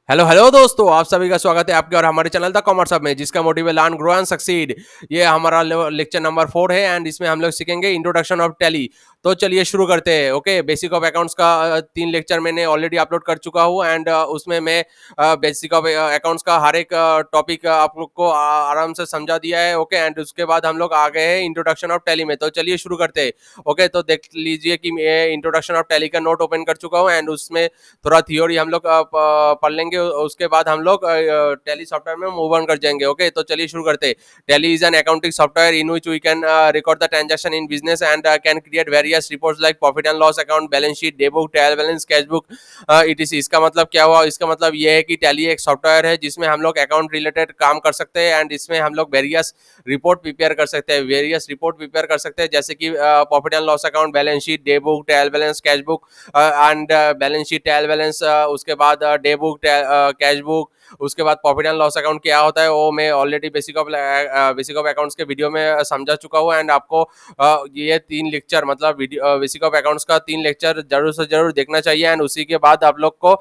Hello hello दोस्तों, आप सभी का स्वागत है आपके और हमारे चैनल द कॉमर्स हब में, जिसका मोटिव है लर्न ग्रो एंड सक्सीड। ये हमारा लेक्चर नंबर 4 है एंड इसमें हम लोग सीखेंगे इंट्रोडक्शन ऑफ टैली। तो चलिए शुरू करते हैं। ओके, बेसिक ऑफ अकाउंट्स का 3 लेक्चर मैंने ऑलरेडी अपलोड कर चुका हूँ एंड उसमें मैं बेसिक ऑफ अकाउंट्स का हर एक टॉपिक आप लोग को आराम से समझा दिया है। ओके, एंड उसके बाद हम लोग आ गए हैं इंट्रोडक्शन ऑफ टैली में। तो चलिए शुरू करते हैं। ओके, तो देख लीजिए कि मैं इंट्रोडक्शन ऑफ टैली का नोट ओपन कर चुका हूँ एंड उसमें थोड़ा थियोरी हम लोग पढ़ लेंगे। उसके बाद हम लोग टैली सॉफ्टवेयर में मूव ऑन कर जाएंगे। ओके, तो चलिए शुरू करते हैं। Tally is an accounting software in which we can record the transaction in business and can create various reports like profit and loss account, balance sheet, day book, trial balance, cash book, ETC. इसका मतलब क्या हुआ? इसका मतलब ये है कि tally एक सॉफ्टवेयर है जिसमें हम लोग अकाउंट रिलेटेड काम कर सकते हैं एंड इसमें हम लोग वेरियस रिपोर्ट प्रिपेयर कर सकते हैं। जैसे कि profit and loss account, balance sheet, day book, trial balance, cash book and balance sheet, trial balance, उसके बाद डे बुक, कैश बुक, उसके बाद प्रॉफिट एंड लॉस अकाउंट क्या होता है वो मैं ऑलरेडी बेसिक ऑफ अकाउंट्स के वीडियो में समझा चुका हूँ एंड आपको ये 3 लेक्चर मतलब बेसिक ऑफ अकाउंट्स का 3 लेक्चर जरूर से जरूर देखना चाहिए एंड उसी के बाद आप लोग को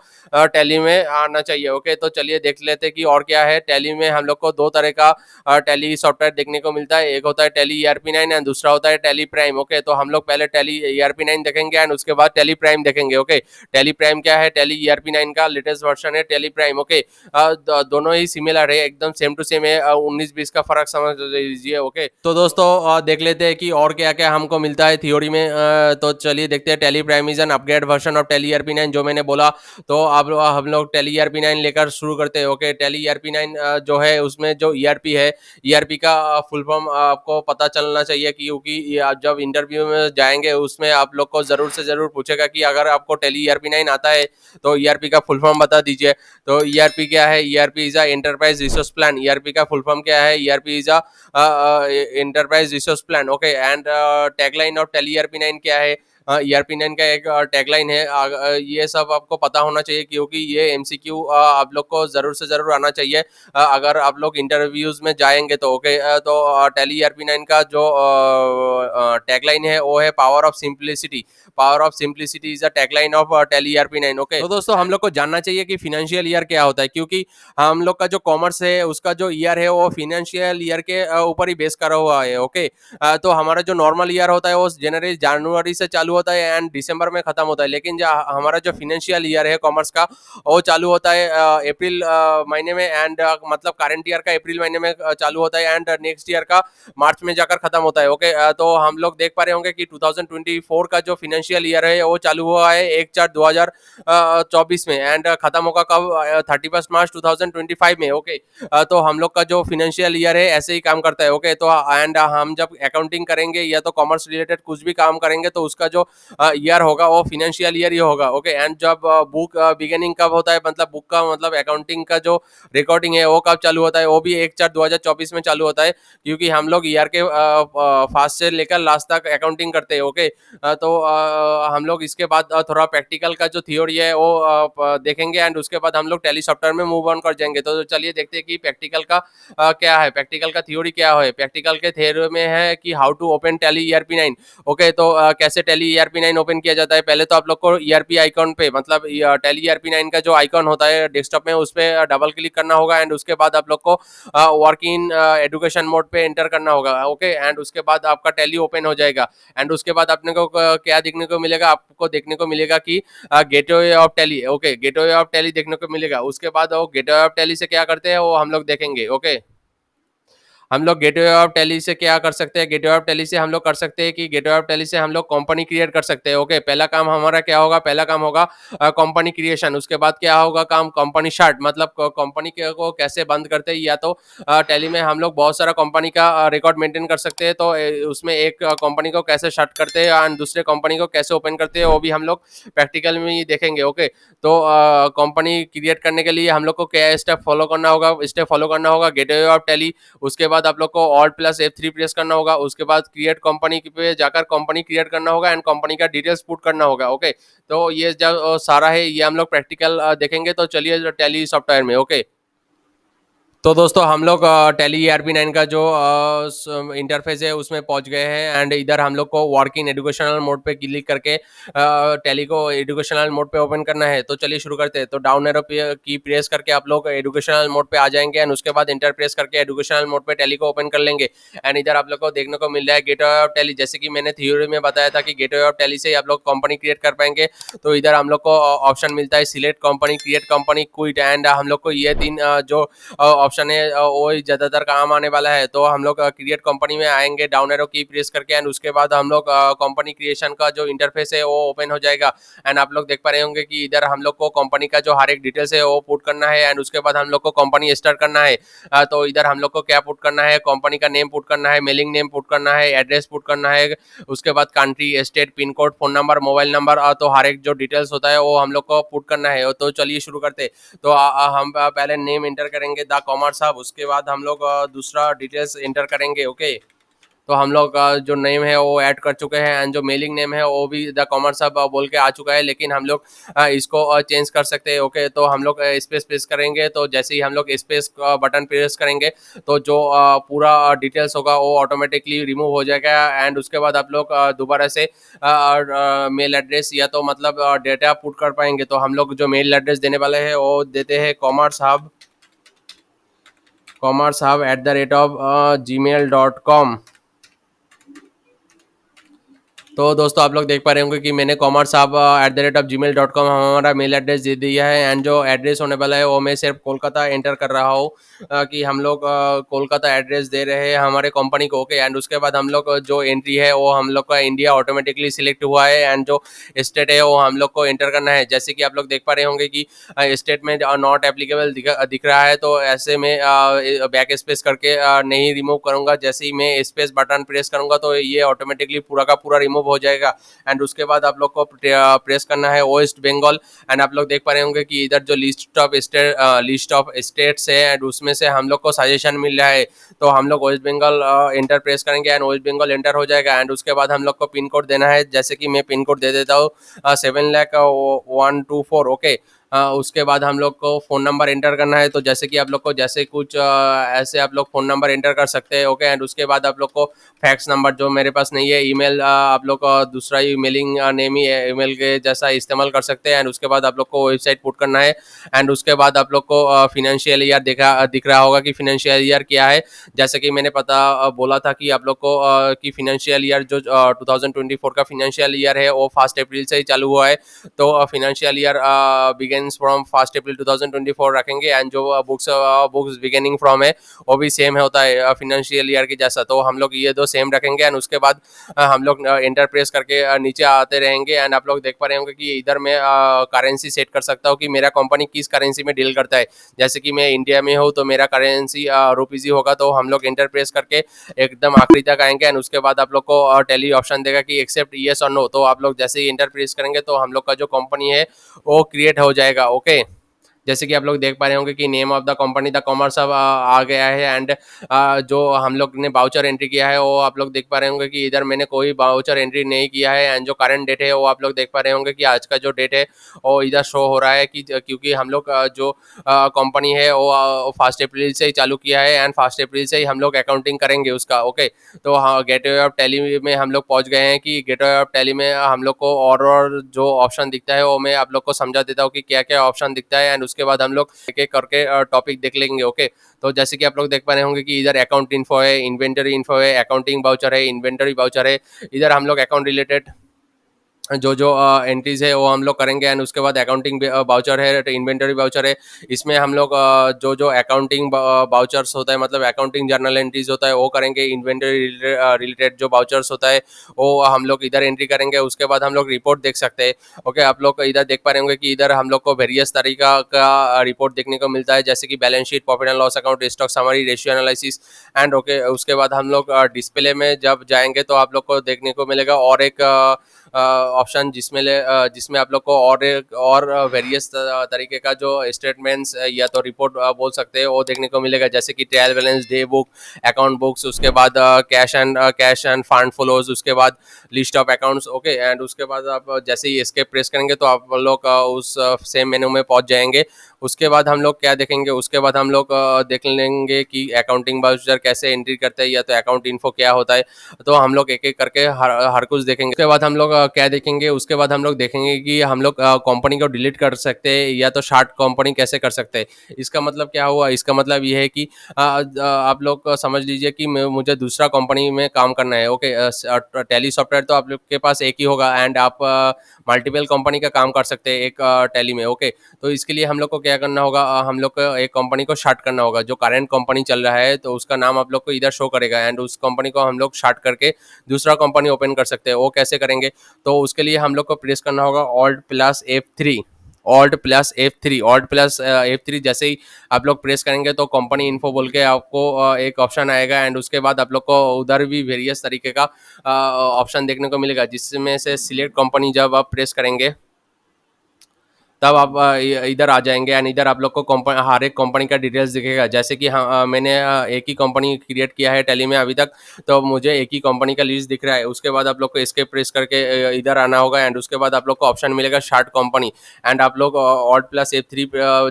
टैली में आना चाहिए। ओके, तो चलिए देख लेते हैं कि और क्या है। टैली में हम लोग को 2 तरह का टैली सॉफ्टवेयर देखने को मिलता है। एक होता है टैली ERP9 एंड दूसरा होता है टैली प्राइम। ओके, तो हम लोग पहले टैली ERP9 देखेंगे एंड उसके बाद टैली प्राइम देखेंगे। ओके, टैली प्राइम क्या है? टैली ERP9 का लेटेस्ट वर्जन है टैली प्राइम। ओके, दोनों ही सिमिलर है, एकदम सेम टू सेम है। 19-20 का फर्क समझ लीजिए। ओके, तो दोस्तों देख लेते हैं कि और क्या क्या हमको मिलता है थ्योरी में। तो चलिए देखते हैं। Tally prime is an upgrade version of tally ERP9, जो मैंने बोला। तो अब हम लोग टैली ERP9 लेकर शुरू करते हैं। ओके, टैली ERP9 जो है उसमें जो ERP है, ERP का फुल फॉर्म आपको पता चलना चाहिए क्योंकि आप जब इंटरव्यू में जाएंगे उसमें आप लोग को जरूर से जरूर पूछेगा कि अगर आपको टैली ERP9 आता है तो ERP का फुल फॉर्म बता दीजिए। तो ERP क्या है? ERP is a enterprise resource plan. ERP का फुल फॉर्म क्या है? ERP is a enterprise resource plan. Okay, and tagline of tally ERP9 क्या है? ERP9 का एक टैगलाइन है। ये सब आपको पता होना चाहिए क्योंकि ये MCQ आप लोग को जरूर से जरूर आना चाहिए अगर आप लोग इंटरव्यूज में जाएंगे तो। ओके, तो टैली ERP9 का जो टैगलाइन है वो है power of simplicity. Power of simplicity is a tagline of tally ERP9। Okay, तो दोस्तों हम लोग को जानना चाहिए कि फिनेंशियल ईयर क्या होता है, क्योंकि हम लोग का जो कॉमर्स है उसका जो ईयर है वो फिनेंशियल ईयर के ऊपर ही बेस करा हुआ है। ओके, तो हमारा जो नॉर्मल ईयर होता है वो जनवरी से चालू होता है एंड दिसंबर में खत्म होता है, लेकिन हमारा जो फिनेंशियल ईयर है कॉमर्स का वो चालू होता है अप्रैल महीने में एंड मतलब करंट ईयर का अप्रैल महीने में चालू होता है एंड नेक्स्ट ईयर का मार्च में जाकर खत्म होता है। ओके, तो हम लोग देख पा रहे होंगे कि 2024 का जो फिनेंशियल ईयर है वो चालू हुआ है 1/4/2024 में एंड खत्म होगा कब? 31 मार्च 2025 में। ओके, तो हम लोग का जो फिनेंशियल ईयर है ऐसे ही काम करता है। ओके, तो एंड हम जब अकाउंटिंग करेंगे या तो कॉमर्स रिलेटेड कुछ भी काम करेंगे तो उसका जो ईयर होगा वो फिनेंशियल ईयर ही होगा। ओके, एंड जब बुक बिगिनिंग कब होता है, मतलब बुक का मतलब अकाउंटिंग का जो रिकॉर्डिंग है वो कब चालू होता है? वो भी 1/4/2024 में चालू होता है क्योंकि हम लोग ईयर के फर्स्ट से लेकर लास्ट तक अकाउंटिंग करते हैं। ओके, तो हम लोग इसके बाद थोड़ा प्रैक्टिकल का जो थियोरी है वो देखेंगे एंड उसके बाद हम लोग टैली सॉफ्टवेयर में मूव ऑन कर जाएंगे। तो चलिए देखते हैं कि प्रैक्टिकल का क्या है, प्रैक्टिकल का थ्योरी क्या है। प्रैक्टिकल के थ्योरी में है कि how to open Tally ERP9। Okay, तो कैसे टैली ERP9 ओपन किया जाता है? पहले तो आप लोग को ERP आइकॉन पे मतलब टैली ERP9 का जो आइकॉन होता है डेस्कटॉप में उस पर डबल क्लिक करना होगा एंड उसके बाद आप लोग को वर्क इन एडुकेशन मोड पे एंटर करना होगा। ओके, एंड उसके बाद आपका टैली ओपन हो जाएगा एंड उसके बाद अपने को क्या देखने को मिलेगा? आपको देखने को मिलेगा कि gateway of tally. Okay, gateway of tally देखने को मिलेगा। उसके बाद वो गेटवे ऑफ टैली से क्या करते हैं वो हम लोग देखेंगे। ओके, हम लोग गेटवे ऑफ टैली से क्या कर सकते हैं? गेटवे ऑफ टैली से हम लोग कर सकते हैं कि गेटवे ऑफ टैली से हम लोग कंपनी क्रिएट कर सकते हैं। ओके, पहला काम हमारा क्या होगा? पहला काम होगा कंपनी क्रिएशन। उसके बाद क्या होगा काम? कंपनी शार्ट, मतलब कंपनी को कैसे बंद करते हैं, या तो टैली में हम लोग बहुत सारा कंपनी का रिकॉर्ड मेंटेन कर सकते हैं, तो उसमें एक कंपनी को कैसे शट करते हैं एंड दूसरे कंपनी को कैसे ओपन करते हैं वो भी हम लोग प्रैक्टिकल में ही देखेंगे। ओके, तो कंपनी क्रिएट करने के लिए हम लोग को क्या स्टेप फॉलो करना होगा? स्टेप फॉलो करना होगा गेटवे ऑफ टैली। उसके बाद आप लोग को Alt+F3 प्रेस करना होगा। उसके बाद क्रिएट कंपनी पे जाकर कंपनी क्रिएट करना होगा एंड कंपनी का डिटेल्स पुट करना होगा। ओके, तो ये जो सारा है ये हम लोग प्रैक्टिकल देखेंगे। तो चलिए टैली सॉफ्टवेयर में। ओके, तो दोस्तों हम लोग टैली ERP9 का जो इंटरफेस है उसमें पहुंच गए हैं एंड इधर हम लोग को वर्क इन एजुकेशनल मोड पे क्लिक करके टैली को एजुकेशनल मोड पे ओपन करना है। तो चलिए शुरू करते हैं। तो डाउन एरो की प्रेस करके आप लोग एजुकेशनल मोड पे आ जाएंगे एंड उसके बाद इंटर प्रेस करके एजुकेशनल मोड पे टैली को ओपन कर लेंगे एंड इधर आप लोग को देखने को मिल रहा है गेटवे ऑफ टैली। जैसे कि मैंने थ्योरी में बताया था कि गेटवे ऑफ टैली से आप लोग कंपनी क्रिएट कर पाएंगे। तो इधर हम लोग को ऑप्शन मिलता है select company, create company, quit and हम लोग को ये तीन जो ऑप्शन है वो ही ज़्यादातर काम आने वाला है। तो हम लोग क्रिएट कंपनी में आएंगे डाउन एरो की प्रेस करके एंड उसके बाद हम लोग कंपनी क्रिएशन का जो इंटरफेस है वो ओपन हो जाएगा एंड आप लोग देख पा रहे होंगे कि इधर हम लोग को कंपनी का जो हर एक डिटेल्स है वो पुट करना है एंड उसके बाद हम लोग को कंपनी स्टार्ट करना है। तो इधर हम लोग को क्या पुट करना है, कंपनी का नेम पुट करना है, मेलिंग नेम पुट करना है, एड्रेस पुट करना है, उसके बाद country, state, pin code, phone number, mobile number, तो हर एक जो डिटेल्स होता है वो हम लोग को पुट करना है। तो चलिए शुरू करते हैं। तो हम पहले नेम इंटर करेंगे द कॉमर्स हब, उसके बाद हम लोग दूसरा डिटेल्स इंटर करेंगे। ओके, तो हम लोग जो नेम है वो ऐड कर चुके हैं एंड जो मेलिंग नेम है वो भी द कॉमर्स हब बोल के आ चुका है, लेकिन हम लोग इसको चेंज कर सकते हैं। ओके, तो हम लोग स्पेस प्रेस करेंगे। तो जैसे ही हम लोग स्पेस बटन प्रेस करेंगे तो जो पूरा डिटेल्स होगा वो ऑटोमेटिकली रिमूव हो जाएगा एंड उसके बाद आप लोग दोबारा से मेल एड्रेस या तो मतलब डेटा पुट कर पाएंगे। तो हम लोग जो मेल एड्रेस देने वाले हैं वो देते हैं commercehub@gmail.com। तो दोस्तों आप लोग देख पा रहे होंगे कि मैंने commercehub@gmail.com हमारा मेल एड्रेस दे दिया है एंड जो एड्रेस होने वाला है वो मैं सिर्फ कोलकाता एंटर कर रहा हूँ कि हम लोग कोलकाता एड्रेस दे रहे हैं हमारे कंपनी को। ओके, एंड उसके बाद हम लोग जो एंट्री है वो हम लोग का इंडिया ऑटोमेटिकली सिलेक्ट हुआ है एंड जो स्टेट है वो हम लोग को एंटर करना है। जैसे कि आप लोग देख पा रहे होंगे कि स्टेट में नॉट एप्लीकेबल दिख रहा है, तो ऐसे में बैक स्पेस करके नहीं रिमूव करूंगा। जैसे ही मैं स्पेस बटन प्रेस करूंगा तो ये ऑटोमेटिकली पूरा का पूरा रिमूव हो जाएगा एंड उसके बाद आप लोग को प्रेस करना है वेस्ट बंगाल एंड आप लोग देख पा रहे होंगे कि इधर जो लिस्ट ऑफ स्टेट्स है एंड उसमें से हम लोग को सजेशन मिल रहा है। तो हम लोग वेस्ट बंगाल एंटर प्रेस करेंगे एंड वेस्ट बंगाल एंटर हो जाएगा एंड उसके बाद हम लोग को पिन कोड देना है। जैसे कि मैं पिन कोड दे देता हूँ 7,01,2,4। ओके, उसके बाद हम लोग को फ़ोन नंबर एंटर करना है। तो जैसे कि आप लोग को जैसे कुछ ऐसे आप लोग फ़ोन नंबर एंटर कर सकते हैं। ओके, एंड उसके बाद आप लोग को फैक्स नंबर जो मेरे पास नहीं है, ईमेल आप लोग दूसरा ही मेलिंग नेम ही ईमेल के जैसा इस्तेमाल कर सकते हैं एंड उसके बाद आप लोग को वेबसाइट पुट करना है एंड उसके बाद आप लोग को फिनेंशियल ईयर दिख रहा होगा कि फिनेंशियल ईयर क्या है। जैसे कि मैंने बोला था कि आप लोग को कि फिनेंशियल ईयर जो 2024 का फिनेंशियल ईयर है वो 1 अप्रैल से ही चालू हुआ है। तो फिनेंशियल ईयर बिगिंस फ्रॉम 1 अप्रैल 2024 रखेंगे एंड जो बुक्स बिगिनिंग फ्रॉम है वो भी सेम होता है फिनेंशियल ईयर की जैसा। तो हम लोग ये दो सेम रखेंगे एंड उसके बाद हम लोग एंटर प्रेस करके नीचे आते रहेंगे एंड आप लोग देख पा रहे होंगे कि इधर मैं करेंसी सेट कर सकता हूँ कि मेरा कंपनी किस करेंसी में डील करता है। जैसे कि मैं इंडिया में हूँ तो मेरा करेंसी रुपीज ही होगा। तो हम लोग एंटर प्रेस करके एकदम आखिरी तक आएंगे एंड उसके बाद आप लोग को टैली ऑप्शन देगा कि एक्सेप्ट येस और नो। तो आप लोग जैसे ही एंटर प्रेस करेंगे तो हम लोग का जो कंपनी है वो क्रिएट हो जाएगा। ओके, जैसे कि आप लोग देख पा रहे होंगे कि name of the company the commerce hub आ गया है एंड जो हम लोग ने बाउचर एंट्री किया है वो आप लोग देख पा रहे होंगे कि इधर मैंने कोई बाउचर एंट्री नहीं किया है एंड जो करंट डेट है वो आप लोग देख पा रहे होंगे कि आज का जो डेट है वो इधर शो हो रहा है कि क्योंकि हम लोग जो कंपनी है वो 1 अप्रैल से ही चालू किया है एंड 1 अप्रैल से ही हम लोग अकाउंटिंग करेंगे उसका। ओके, तो हाँ गेटवे ऑफ टैली में हम लोग पहुंच गए हैं कि गेटवे ऑफ टैली में हम लोग को और जो ऑप्शन दिखता है वो मैं आप लोग को समझा देता हूँ कि क्या क्या ऑप्शन दिखता है एंड उसके बाद हम लोग एक एक करके टॉपिक देख लेंगे। ओके, तो जैसे कि आप लोग देख पा रहे होंगे कि इधर अकाउंट इन्फो है, इन्वेंटरी इन्फो है, अकाउंटिंग बाउचर है, इन्वेंटरी बाउचर है। इधर हम लोग अकाउंट रिलेटेड जो जो एंट्रीज है वो हम लोग करेंगे एंड उसके बाद अकाउंटिंग बाउचर है, इन्वेंटरी बाउचर है। इसमें हम लोग जो जो अकाउंटिंग बाउचर्स होता है मतलब अकाउंटिंग जर्नल एंट्रीज होता है वो करेंगे। इन्वेंटरी रिलेटेड जो बाउचर्स होता है वो हम लोग इधर एंट्री करेंगे। उसके बाद हम लोग रिपोर्ट देख सकते हैं। ओके, आप लोग इधर देख पा रहे होंगे कि इधर हम लोग को वेरियस तरीका का रिपोर्ट देखने को मिलता है जैसे कि balance sheet, profit and loss account, stock summary, ratio analysis and okay उसके बाद हम लोग डिस्प्ले में जब जाएंगे तो आप लोग को देखने को मिलेगा और एक ऑप्शन जिसमें आप लोग को और वेरियस तरीके का जो स्टेटमेंट्स या तो रिपोर्ट बोल सकते हैं वो देखने को मिलेगा, जैसे कि trial balance, day book, account books, उसके बाद कैश एंड फंड फ्लोज, उसके बाद list of accounts. Okay, and उसके बाद आप जैसे ही एस्केप प्रेस करेंगे तो आप लोग उस सेम मेनू में पहुंच जाएंगे। उसके बाद हम लोग क्या देखेंगे, उसके बाद हम लोग देख लेंगे कि अकाउंटिंग बाउचर कैसे एंट्री करते हैं या तो अकाउंट इन्फो क्या होता है। तो हम लोग एक एक करके हर कुछ देखेंगे। उसके बाद हम लोग क्या देखेंगे, उसके बाद हम लोग देखेंगे कि हम लोग कंपनी को डिलीट कर सकते हैं या तो शार्ट कंपनी कैसे कर सकते हैं। इसका मतलब क्या हुआ, इसका मतलब ये है कि आप लोग समझ लीजिए कि मुझे दूसरा कंपनी में काम करना है। ओके, टैली सॉफ्टवेयर तो आप लोग के पास एक ही होगा एंड आप मल्टीपल कंपनी का काम कर सकते हैं एक टैली में। ओके, तो इसके लिए हम लोग को क्या करना होगा, हम लोग को एक कंपनी को शार्ट करना होगा। जो करंट कंपनी चल रहा है तो उसका नाम आप लोग को इधर शो करेगा एंड उस कंपनी को हम लोग शार्ट करके दूसरा कंपनी ओपन कर सकते हैं। वो कैसे करेंगे, तो उसके लिए हम लोग को प्रेस करना होगा Alt+F3। Alt+F3 जैसे ही आप लोग प्रेस करेंगे तो कंपनी इन्फो बोल के आपको एक ऑप्शन आएगा एंड उसके बाद आप लोग को उधर भी वेरियस तरीके का ऑप्शन देखने को मिलेगा, जिसमें से सिलेक्ट कंपनी जब आप प्रेस करेंगे तब आप इधर आ जाएंगे एंड इधर आप लोग को हर एक कंपनी का डिटेल्स दिखेगा। जैसे कि हाँ, मैंने एक ही कंपनी क्रिएट किया है टैली में अभी तक, तो मुझे एक ही कंपनी का लिस्ट दिख रहा है। उसके बाद आप लोग को एस्केप प्रेस करके इधर आना होगा एंड उसके बाद आप लोग को ऑप्शन मिलेगा शार्ट कंपनी एंड आप लोग Alt+F3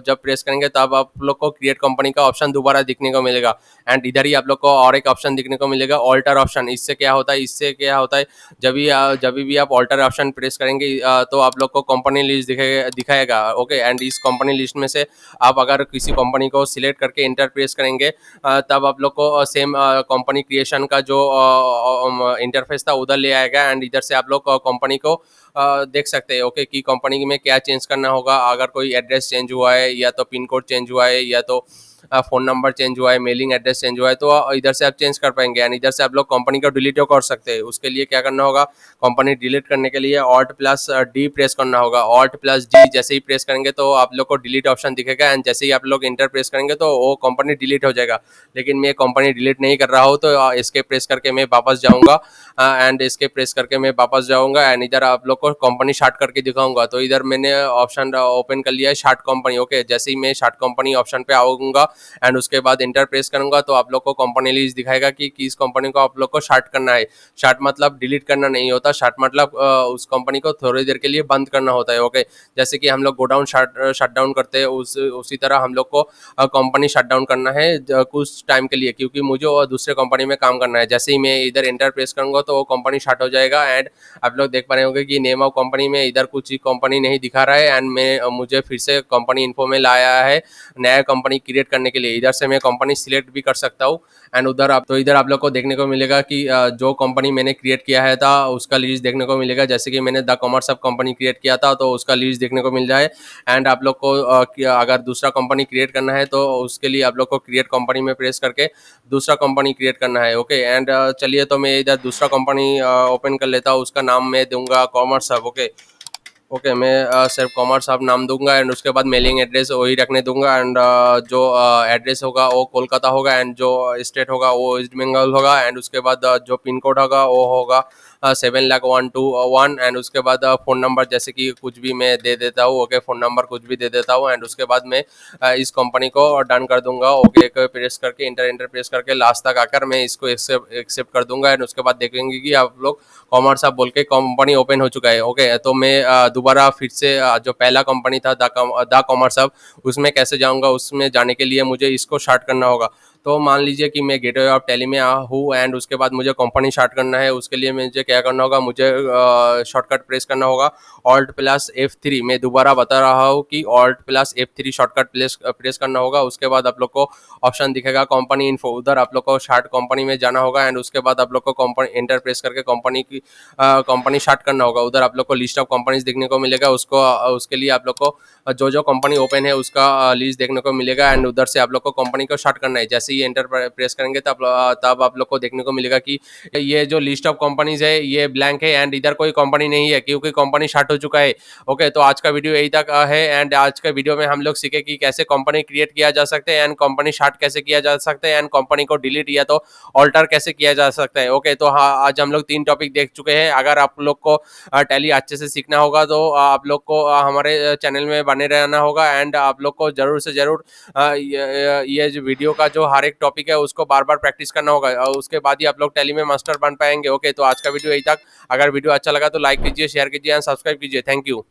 जब प्रेस करेंगे तब आप लोग को क्रिएट कंपनी का ऑप्शन दोबारा दिखने को मिलेगा एंड इधर ही आप लोग को और एक ऑप्शन दिखने को मिलेगा ऑल्टर ऑप्शन। इससे क्या होता है, जब भी आप ऑल्टर ऑप्शन प्रेस करेंगे तो आप लोग को कंपनी लिस्ट दिखाएगा। ओके, एंड इस कंपनी लिस्ट में से आप अगर किसी कंपनी को सिलेक्ट करके इंटर प्रेस करेंगे तब आप लोग को सेम कंपनी क्रिएशन का जो इंटरफेस था उधर ले आएगा एंड इधर से आप लोग कंपनी को देख सकते हैं। ओके, कि कंपनी में क्या चेंज करना होगा, अगर कोई एड्रेस चेंज हुआ है या तो पिन कोड चेंज हुआ है या तो फ़ोन नंबर चेंज हुआ है, मेलिंग एड्रेस चेंज हुआ है, तो इधर से आप चेंज कर पाएंगे एंड इधर से आप लोग कंपनी को डिलीट कर सकते हैं। उसके लिए क्या करना होगा, कंपनी डिलीट करने के लिए Alt+D प्रेस करना होगा। Alt+D जैसे ही प्रेस करेंगे तो आप लोग को डिलीट ऑप्शन दिखेगा एंड जैसे ही आप लोग इंटर प्रेस करेंगे तो वो कंपनी डिलीट हो जाएगा। लेकिन मैं कंपनी डिलीट नहीं कर रहा हूँ तो इसके प्रेस करके मैं वापस जाऊँगा एंड इसके प्रेस करके मैं वापस जाऊँगा एंड इधर आप लोग को कंपनी शार्ट करके दिखाऊंगा। तो इधर मैंने ऑप्शन ओपन कर लिया है शार्ट कंपनी। ओके, जैसे ही मैं शार्ट कंपनी ऑप्शन पे आऊँगा एंड उसके बाद इंटर प्रेस करूंगा तो आप लोग को कंपनी लिस्ट दिखाएगा कि किस कंपनी को आप लोग को शार्ट करना है। शार्ट मतलब डिलीट करना नहीं होता, शार्ट मतलब उस कंपनी को थोड़ी देर के लिए बंद करना होता है। ओके, जैसे कि हम लोग गोडाउन शट डाउन करते हैं उसी तरह हम लोग को कंपनी शट डाउन करना है कुछ टाइम के लिए, क्योंकि मुझे दूसरे कंपनी में काम करना है। जैसे ही मैं इधर इंटर प्रेस करूंगा तो वो कंपनी शट हो जाएगा एंड आप लोग देख पा रहे होंगे कि नेम ऑफ कंपनी में इधर कुछ कंपनी नहीं दिखा रहा है एंड मुझे फिर से कंपनी इन्फो में लाया है नया कंपनी क्रिएट करने के लिए। इधर से मैं कंपनी सिलेक्ट भी कर सकता हूँ एंड इधर आप लोग को देखने को मिलेगा कि जो कंपनी मैंने क्रिएट किया है था उसका लिस्ट देखने को मिलेगा। जैसे कि मैंने the commerce hub company create किया था तो उसका लिस्ट देखने को मिल जाए एंड आप लोग को अगर दूसरा कंपनी क्रिएट करना है तो उसके लिए आप लोग को क्रिएट कंपनी में प्रेस करके दूसरा कंपनी क्रिएट करना है। ओके, एंड चलिए तो मैं इधर दूसरा कंपनी ओपन कर लेता हूँ, उसका नाम मैं दूंगा कॉमर्स हब। ओके, मैं सिर्फ कॉमर्स हब नाम दूंगा एंड उसके बाद मेलिंग एड्रेस वही रखने दूंगा एंड जो एड्रेस होगा वो कोलकाता होगा एंड जो स्टेट होगा वो वेस्ट बंगाल होगा एंड उसके बाद जो पिन कोड होगा वो होगा 7,01,201 एंड उसके बाद फ़ोन नंबर जैसे कि कुछ भी मैं दे देता हूँ। ओके, फ़ोन नंबर कुछ भी दे देता हूँ एंड उसके बाद मैं इस कंपनी को डन कर दूंगा। ओके, प्रेस करके इंटर प्रेस करके लास्ट तक आकर मैं इसको एक्सेप्ट कर दूंगा एंड उसके बाद देखेंगे कि आप लोग कॉमर्स हब बोल के कंपनी ओपन हो चुका है। ओके, तो मैं दोबारा फिर से जो पहला कंपनी था द कॉमर्स हब उसमें कैसे जाऊंगा, उसमें जाने के लिए मुझे इसको स्टार्ट करना होगा। तो मान लीजिए कि मैं गेटवे ऑफ टैली में हूँ एंड उसके बाद मुझे कंपनी स्टार्ट करना है। उसके लिए मुझे क्या करना होगा, मुझे शॉर्टकट प्रेस करना होगा Alt+F3। मैं दोबारा बता रहा हूँ कि Alt+F3 शॉर्टकट प्रेस करना होगा। उसके बाद आप लोग को ऑप्शन दिखेगा कंपनी इन्फो, उधर आप लोग को स्टार्ट कंपनी में जाना होगा एंड उसके बाद आप लोग को कंपनी इंटर प्रेस करके कंपनी स्टार्ट करना होगा। उधर आप लोग को लिस्ट ऑफ कंपनीज देखने को मिलेगा, उसके लिए आप लोग को जो कंपनी ओपन है उसका लिस्ट देखने को मिलेगा एंड उधर से आप लोग को कंपनी को स्टार्ट करना है। जैसे ही ही एंटर प्रेस करेंगे तब आप लोग को देखने को मिलेगा कि ये जो लिस्ट ऑफ कंपनीज है ये ब्लैंक है एंड इधर कोई कंपनी नहीं है क्योंकि कंपनी स्टार्ट हो चुका है। ओके, तो आज का वीडियो यही तक है एंड आज के वीडियो में हम लोग सीखे कि कैसे कंपनी क्रिएट किया जा सकता है एंड कंपनी स्टार्ट कैसे किया जा सकता है एंड कंपनी को डिलीट या तो ऑल्टर कैसे किया जा सकता है। ओके, तो हाँ, आज हम लोग 3 टॉपिक देख चुके हैं। अगर आप लोग को टैली अच्छे से सीखना होगा तो आप लोग को हमारे चैनल में बने रहना होगा एंड आप लोग को ज़रूर से ज़रूर ये जो वीडियो का जो हर एक टॉपिक है उसको बार-बार प्रैक्टिस करना होगा और उसके बाद ही आप लोग टैली में मास्टर बन पाएंगे। ओके, तो आज का वीडियो यही तक। अगर वीडियो अच्छा लगा तो लाइक कीजिए, शेयर कीजिए एंड सब्सक्राइब कीजिए। Thank you.